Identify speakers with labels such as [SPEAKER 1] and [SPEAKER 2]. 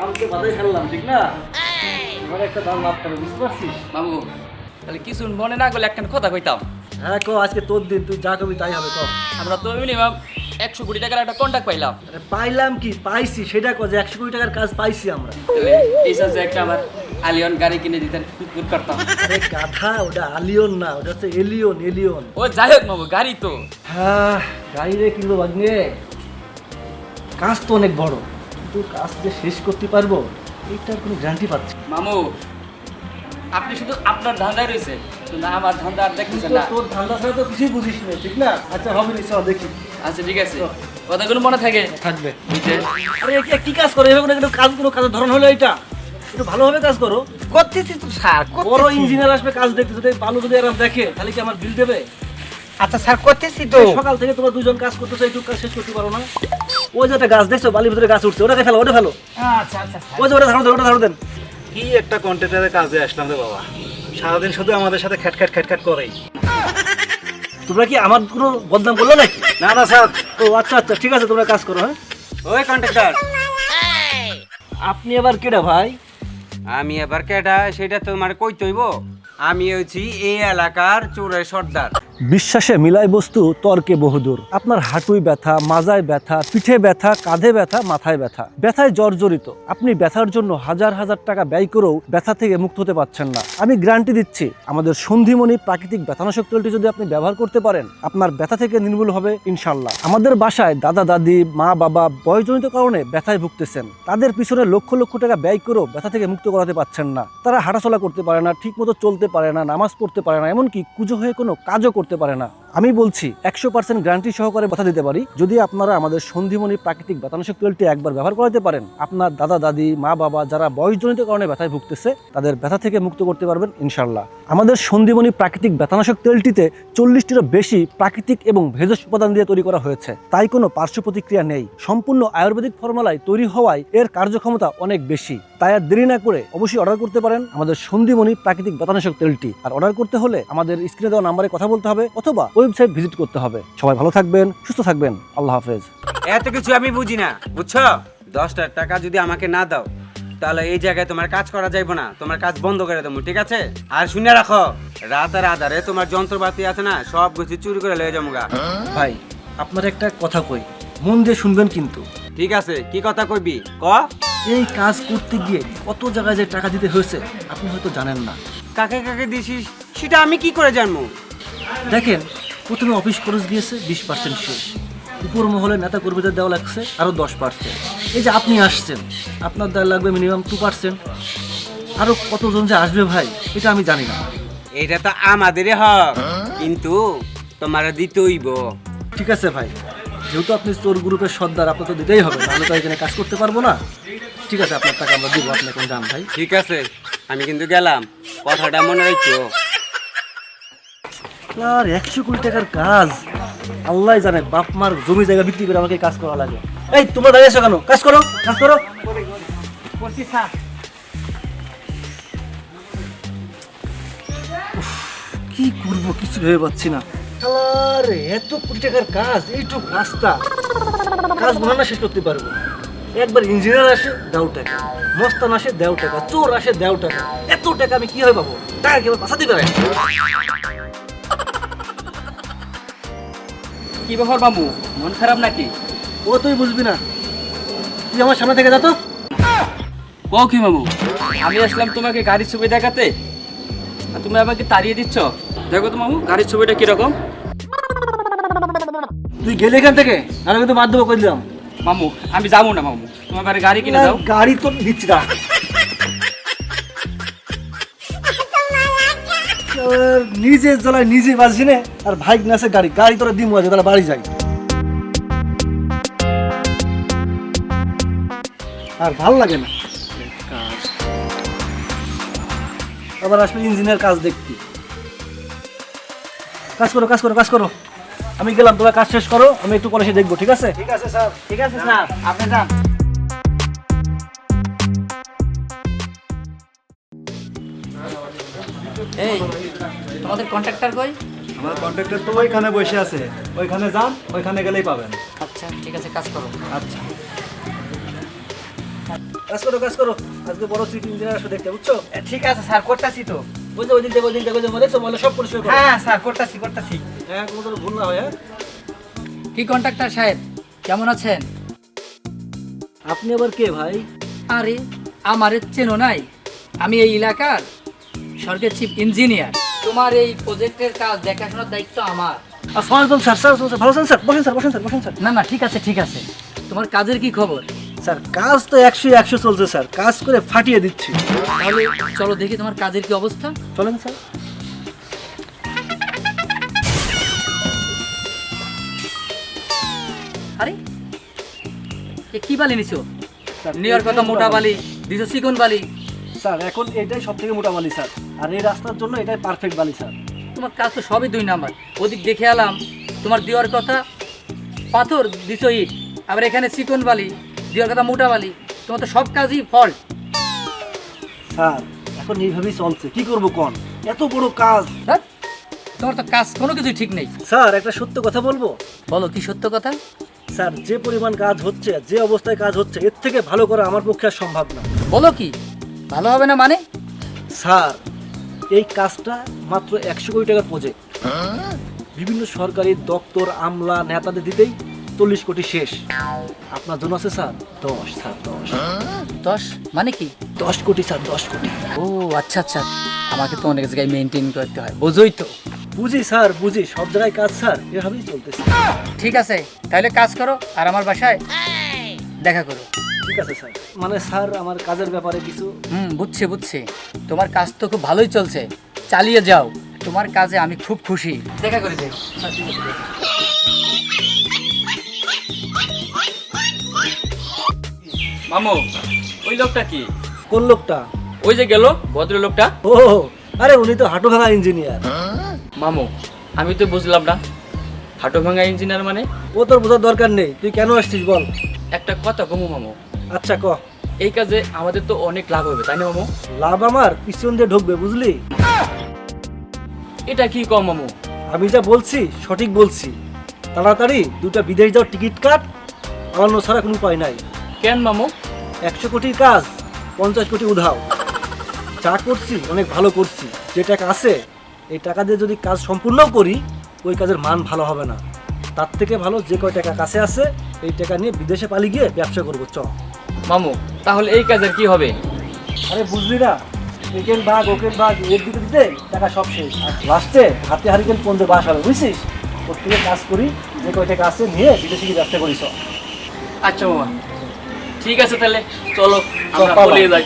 [SPEAKER 1] কালকে বাদাই খেললাম ঠিক না, এবার একটা দাম লাভ করে, বুঝতে পারছিস?
[SPEAKER 2] বাবু তাহলে কিছু মনে না করলে একটা কথা কইতাম।
[SPEAKER 1] হ্যাঁ কো, আজকে তোর দিন, তুই যা কবি তাই হবে। ক
[SPEAKER 2] আমরা তো মিনিমাম 100 কোটি টাকার একটা কন্ট্রাক্ট পাইলাম।
[SPEAKER 1] আরে পাইলাম কি, পাইছি সেটা কো, যে 100 কোটি টাকার কাজ পাইছি আমরা।
[SPEAKER 2] তাহলে এই সাথে একটা আমার আলিয়ন গাড়ি কিনে দিতেন, কুতকুত করতাম।
[SPEAKER 1] আরে গাধা, ওটা আলিয়ন না, ওটা হচ্ছে এলিয়ন। এলিয়ন
[SPEAKER 2] ও যাই হোক বাবু, গাড়ি তো
[SPEAKER 1] হ্যাঁ, গাড়ি রে কিনবো ভাগ্নে, কাজ তো অনেক বড়, কিন্তু কাজ যে শেষ করতে পারবো এইটার কোনো গ্যারান্টি পাচ্ছি না।
[SPEAKER 2] মামু আপনি শুধু আপনার ধান্দায় রয়েছে, কিন্তু আমার ধান্দা আর দেখতেছেন
[SPEAKER 1] তুই
[SPEAKER 2] না।
[SPEAKER 1] তো তোর ধান্দা ছাড়া তো কিছুই বুঝিস না, ঠিক না? আচ্ছা হবে নি, চল দেখি।
[SPEAKER 2] আচ্ছা ঠিক আছে, কথাগুলো মনে থাকে
[SPEAKER 1] থাকবে।
[SPEAKER 2] বুঝতে।
[SPEAKER 1] আরে কি কাজ করো এভাবে? কোনো কাজ, কোনো কাজের ধরন হলো এটা? একটু ভালোভাবে কাজ করো।
[SPEAKER 3] করতেছি তো স্যার,
[SPEAKER 1] বড়
[SPEAKER 3] করতেছি।
[SPEAKER 1] ইঞ্জিনিয়ার আসবে কাজ দেখতে, যদি ভালো যদি এরকম দেখে তাহলে কি আমার বিল দেবে?
[SPEAKER 3] আচ্ছা স্যার, করতেছি তো।
[SPEAKER 1] সকাল থেকে তোমরা দুজন কাজ করতেছো, একটু কাজ শেষ করতে পারো না? ওই যে একটা গাছ দেখছো, বালির ভিতরে গাছ উঠছে, ওটাকে ফেলো, ওটা ফেলো।
[SPEAKER 3] আচ্ছা আচ্ছা স্যার।
[SPEAKER 1] ওই যে ওটা ধারো দেন, ওটা ধারো দেন।
[SPEAKER 4] কি একটা কন্ট্রাক্টরের কাজে আসলাম রে বাবা, সারাদিন শুধু আমাদের সাথে খ্যাট খ্যাট করেই।
[SPEAKER 1] তোমরা কি আমার কোনো বদনাম করলো নাকি?
[SPEAKER 4] না না স্যার।
[SPEAKER 1] ও আচ্ছা আচ্ছা, ঠিক আছে, তোমরা কাজ করো। হ্যাঁ,
[SPEAKER 4] ওই কন্ট্রাক্টর,
[SPEAKER 1] আপনি আবার কেডা ভাই?
[SPEAKER 5] আমি এবার কেডা সেটা তোমার কইতে হইব। আমি হচ্ছি এই এলাকার চোরের সর্দার।
[SPEAKER 1] বিশ্বাসে মিলাই বস্তু, তর্কে বহুদূর। আপনার হাঁটুই ব্যথা, মাজায় ব্যথা, পিঠে ব্যথা, কাঁধে ব্যথা, মাথায় ব্যথা, ব্যথায় জর্জরিত, আপনি ব্যথার জন্য হাজার হাজার টাকা ব্যয় করেও ব্যথা থেকে মুক্ত হতে পারছেন না। আমি গ্যারান্টি দিচ্ছি, আমাদের সন্ধিমণি প্রাকৃতিক ব্যথানাশক তেলটি যদি আপনি ব্যবহার করতে পারেন, আপনার ব্যথা থেকে নির্মূল হবে ইনশাল্লাহ। আমাদের বাসায় দাদা দাদি, মা বাবা বয়সজনিত কারণে ব্যথায় ভুগতেছেন, তাদের পিছনে লক্ষ লক্ষ টাকা ব্যয় করেও ব্যথা থেকে মুক্ত করাতে পারছেন না। তারা হাঁটাচলা করতে পারে না, ঠিক মতো চলতে পারে না, নামাজ পড়তে পারে না, এমনকি কুজো হয়ে কোনো কাজও করতে পারে না। আমি বলছি 100% গ্যারান্টি সহকারে কথা দিতে পারি, যদি আপনারা আমাদের সন্ধিমণি প্রাকৃতিক ব্যথানাশক তেলটি একবার ব্যবহার করাতে পারেন, আপনার দাদা দাদি, মা বাবা যারা বয়সজনিত কারণে ব্যথায় ভুগতেছে, তাদের ব্যথা থেকে মুক্ত করতে পারবেন ইনশাল্লাহ। আমাদের সন্ধিমণি প্রাকৃতিক ব্যথানাশক তেলটিতে 40টিরও বেশি প্রাকৃতিক এবং ভেষজ উপাদান দিয়ে তৈরি করা হয়েছে, তাই কোনো পার্শ্ব প্রতিক্রিয়া নেই। সম্পূর্ণ আয়ুর্বেদিক ফর্মুলায় তৈরি হওয়ায় এর কার্যক্ষমতা অনেক বেশি। তাই আর দেরি না করে অবশ্যই অর্ডার করতে পারেন আমাদের সন্ধিমণি প্রাকৃতিক ব্যথানাশক তেলটি। আর অর্ডার করতে হলে আমাদের স্ক্রিনে দেওয়া নাম্বারে কথা বলতে হবে অথবা ওয়েবসাইট ভিজিট করতে হবে। সবাই ভালো থাকবেন, সুস্থ থাকবেন, আল্লাহ হাফেজ।
[SPEAKER 5] এত কিছু আমি বুঝি না, বুঝছো? 10টা টাকা যদি আমাকে না দাও, তাহলে এই জায়গায় তোমার কাজ করা যাইব না, তোমার কাজ বন্ধ করে দেবো, ঠিক আছে? আর শুনে রাখো, রাতের আধারে তোমার যন্ত্রপাতি আছে না, সব কিছু চুরি করে লয়ে যাবো গা।
[SPEAKER 1] ভাই, আপনার একটা কথা কই, মন দিয়ে শুনবেন কিন্তু।
[SPEAKER 5] ঠিক আছে, কি কথা কইবি ক?
[SPEAKER 1] এই কাজ করতে গিয়ে কত জায়গায় যে টাকা দিতে হয়েছে আপনি হয়তো জানেন না।
[SPEAKER 5] কাকে কাকে দিছিস সেটা আমি কি করে জানবো?
[SPEAKER 1] দেখেন, প্রথমে অফিস খরচ গিয়েছে 20% শেষ, উপর মহলে নেতা কর্মীদের দেওয়া লাগছে আরও 10%, এই যে আপনি আসছেন আপনার দেওয়া লাগবে মিনিমাম 2%, আরও কতজন যে আসবে ভাই এটা আমি জানি না।
[SPEAKER 5] এটা তো আমাদেরই হক, কিন্তু তোমার দিতে হইব।
[SPEAKER 1] ঠিক আছে ভাই, যেহেতু আপনি চোর গ্রুপের সর্দার, আপনার তো দিতেই হবে, নাহলে তো এখানে কাজ করতে পারবো না। ঠিক আছে, আপনার টাকা আমরা দিব, আপনি এখন যান ভাই।
[SPEAKER 5] ঠিক আছে, আমি কিন্তু গেলাম, কথাটা মনে রাখছো।
[SPEAKER 1] আর 100 কোটি টাকার কাজ, আল্লাহ জানে, বাপ মার জমি জায়গা বিক্রি করে আমাকে কাজ করা লাগে। এই তোমরা দাঁড়িয়ে আছো কেন? কাজ করো, কাজ করো।
[SPEAKER 3] করছি স্যার।
[SPEAKER 1] কি করবো কিছু ভেবে পাচ্ছি না। আরে এত কোটি টাকার কাজ, এইটুকু রাস্তা, কাজ মনে না শেষ করতে পারবো। একবার ইঞ্জিনিয়ার আসে দেও টাকা, মস্তান আসে দেও টাকা, চোর আসে দেও টাকা, এত টাকা আমি কিভাবে পাবো? টাকা কেবল পাঠাতে পারে।
[SPEAKER 2] কি ব্যাপার মামু, মন খারাপ নাকি?
[SPEAKER 1] ও তুই বুঝবি না, তুই আমার সামনে থেকে যা তো।
[SPEAKER 2] ও কি মামু, আমি আসলাম তোমাকে গাড়ির ছবি দেখাতে, আর তুমি আমাকে তাড়িয়ে দিচ্ছ। দেখো তো মামু, গাড়ির ছবিটা কিরকম।
[SPEAKER 1] তুই গেলে এখান থেকে, আমি কিন্তু বাদ দেবো করে দিলাম।
[SPEAKER 2] মামু আমি যাবো না মামু, তোমার বাড়ি গাড়ি কিনে দাও।
[SPEAKER 1] গাড়ি তো দিচ্ছি না। নিজের জ্বালায় নিজে বাজছি না, আর ভাই নাচে গাড়ি, গাড়ি তোরা দিমু আছে, তাহলে বাড়ি যাই। আর ভাল লাগে না কাজ, আবার আসবে ইঞ্জিনিয়ার কাজ দেখতে। কাজ করো, কাজ করো, কাজ করো, আমি গেলাম, তোরা কাজ শেষ করো, আমি একটু পরে এসে দেখবো। ঠিক আছে?
[SPEAKER 4] ঠিক আছে স্যার।
[SPEAKER 3] ঠিক আছে স্যার, আপনি যান।
[SPEAKER 2] এই তোমাদের কন্ট্রাক্টর কই?
[SPEAKER 4] আমার কন্ট্রাক্টর তো ওইখানে বসে আছে, ওইখানে যান, ওইখানে গেলেই পাবেন।
[SPEAKER 2] আচ্ছা ঠিক আছে, কাজ করো।
[SPEAKER 4] আচ্ছা।
[SPEAKER 1] কাজ করো কাজ করো, আজকে বড় সিটি ইঞ্জিনিয়ার আসবে দেখতে, বুঝছো?
[SPEAKER 3] ঠিক আছে স্যার করতেছি তো।
[SPEAKER 1] বুঝছো, ওই দিন থেকে দেখছো ময়লা সব পরিষ্কার করো।
[SPEAKER 3] হ্যাঁ স্যার করতেছি।
[SPEAKER 1] হ্যাঁ, কোনো ধরনের ভুল না হয়। হ্যাঁ,
[SPEAKER 6] কি কন্ট্রাক্টর সাহেব কেমন আছেন?
[SPEAKER 1] আপনি আবার কে ভাই?
[SPEAKER 6] আরে আমারে চেনো নাই, আমি এই এলাকার সরকারি চিফ ইঞ্জিনিয়ার। তোমার এই প্রজেক্টের কাজ দেখাশোনার দায়িত্ব আমার।
[SPEAKER 1] আসসালামু আলাইকুম স্যার। স্যার ভালো আছেন স্যার? বসেন স্যার।
[SPEAKER 6] না না, ঠিক আছে। তোমার কাজের কি খবর?
[SPEAKER 1] স্যার কাজ তো 100 চলছে স্যার, কাজ করে ফাটিয়ে দিচ্ছি।
[SPEAKER 6] তাহলে চলো দেখি তোমার কাজের কি অবস্থা।
[SPEAKER 1] চলেন স্যার।
[SPEAKER 6] আরে এ কি বালি নিছো?
[SPEAKER 1] স্যার,
[SPEAKER 6] নেওয়ার কথা মোটা বালি দিছো, চিকন বালি।
[SPEAKER 1] স্যার এখন এটাই সব থেকে মোটা বালি স্যার, আর এই রাস্তার জন্য এটাই পারফেক্ট বালি স্যার।
[SPEAKER 6] তোমার কাজ তো সবই 2 নাম্বার। ওদিক দেখে এলাম তোমার দেওয়ার কথা পাথর দিছো ইট, আবার এখানে চিকন বালি দেওয়ার কথা মোটা বালি। তোমার তো সব কাজই ফল্ট।
[SPEAKER 1] স্যার এখন এইভাবেই চলছে, কি করবো কোন? এত বড় কাজ।
[SPEAKER 6] ধ্যাৎ, তোমার তো কাজ কোনো কিছুই ঠিক নেই।
[SPEAKER 1] স্যার একটা সত্য কথা বলবো?
[SPEAKER 6] বলো কি সত্য কথা?
[SPEAKER 1] স্যার যে পরিমাণ কাজ হচ্ছে, যে অবস্থায় কাজ হচ্ছে, এর থেকে ভালো করা আমার পক্ষে আর সম্ভব না।
[SPEAKER 6] বলো কি ভালো হবে না মানে?
[SPEAKER 1] স্যার এই কাজটা মাত্র 100 কোটি টাকার প্রজেক্ট, বিভিন্ন সরকারি দপ্তর আমলা নেতাদের দিতেই 40 কোটি শেষ। আপনার জন্য আছে স্যার 10 স্যার 10।
[SPEAKER 6] 10 মানে কি?
[SPEAKER 1] 10 কোটি স্যার, 10 কোটি।
[SPEAKER 6] ও আচ্ছা, আমাকে তো অনেক জায়গায় মেনটেন করতে হয়, বুঝোই তো।
[SPEAKER 1] বুঝি স্যার বুঝি, সব জায়গায় কাজ স্যার এভাবেই চলতেছে।
[SPEAKER 6] ঠিক আছে, তাহলে কাজ করো আর আমার বাসায় দেখা করো।
[SPEAKER 1] ঠিক আছে স্যার। মানে স্যার আমার কাজের ব্যাপারে কিছু।
[SPEAKER 6] বুঝছি। তোমার কাজ তো খুব ভালোই চলছে, চালিয়ে যাও। তোমার কাজে আমি খুব খুশি। দেখা করে যাই।
[SPEAKER 2] মামু, ওই লোকটা কি?
[SPEAKER 1] কোন লোকটা?
[SPEAKER 2] ওই যে গেল ভদ্রলোকটা।
[SPEAKER 1] ও আরে উনি তো হাঁটু ভাঙা ইঞ্জিনিয়ার।
[SPEAKER 2] মামু, আমি তো বুঝলাম না, হাঁটু ভাঙা ইঞ্জিনিয়ার মানে?
[SPEAKER 1] ও তোর বোঝার দরকার নেই, তুই কেন আসছিস বল।
[SPEAKER 2] একটা কথা কমু মামু,
[SPEAKER 1] আচ্ছা ক।
[SPEAKER 2] এই কাজে আমাদের তো অনেক লাভ হবে, তাই না মামু?
[SPEAKER 1] লাভ আমার পিছন দিয়ে ঢুকবে, বুঝলি?
[SPEAKER 2] এটা কি কম মামু?
[SPEAKER 1] আমি যা বলছি সঠিক বলছি। তাড়াতাড়ি 2টা বিদেশ যাওয়ার টিকিট কাট, অন্য ছাড়া কোনো উপায় নাই।
[SPEAKER 2] কেন মামু?
[SPEAKER 1] 100 কোটির কাজ 50 কোটি উধাও। যা করছি অনেক ভালো করছি, যে টাকা আছে এই টাকা দিয়ে যদি কাজ সম্পূর্ণ করি ওই কাজের মান ভালো হবে না। তার থেকে ভালো যে কয় টাকা কাছে আছে এই টাকা নিয়ে বিদেশে পালিয়ে গিয়ে ব্যবসা করবো। চ
[SPEAKER 2] মামু, তাহলে এই কাজের কি হবে?
[SPEAKER 1] আরে বুঝলি না, একেন ভাগ ওকেন ভাগ এর দিতে দিতে টাকা সব শেষ, আর লাস্টে হাতে হারিকেন পঞ্জে বাস হবে, বুঝছিস? ওর থেকে কাজ করি, যে কয় টাকা আছে নিয়ে বিদেশে গিয়ে ব্যবসা করি। চ
[SPEAKER 2] আচ্ছা মামা, ঠিক আছে তাহলে চলো
[SPEAKER 1] চল,
[SPEAKER 2] আমরা
[SPEAKER 1] পালা।
[SPEAKER 2] পালিয়ে যাই।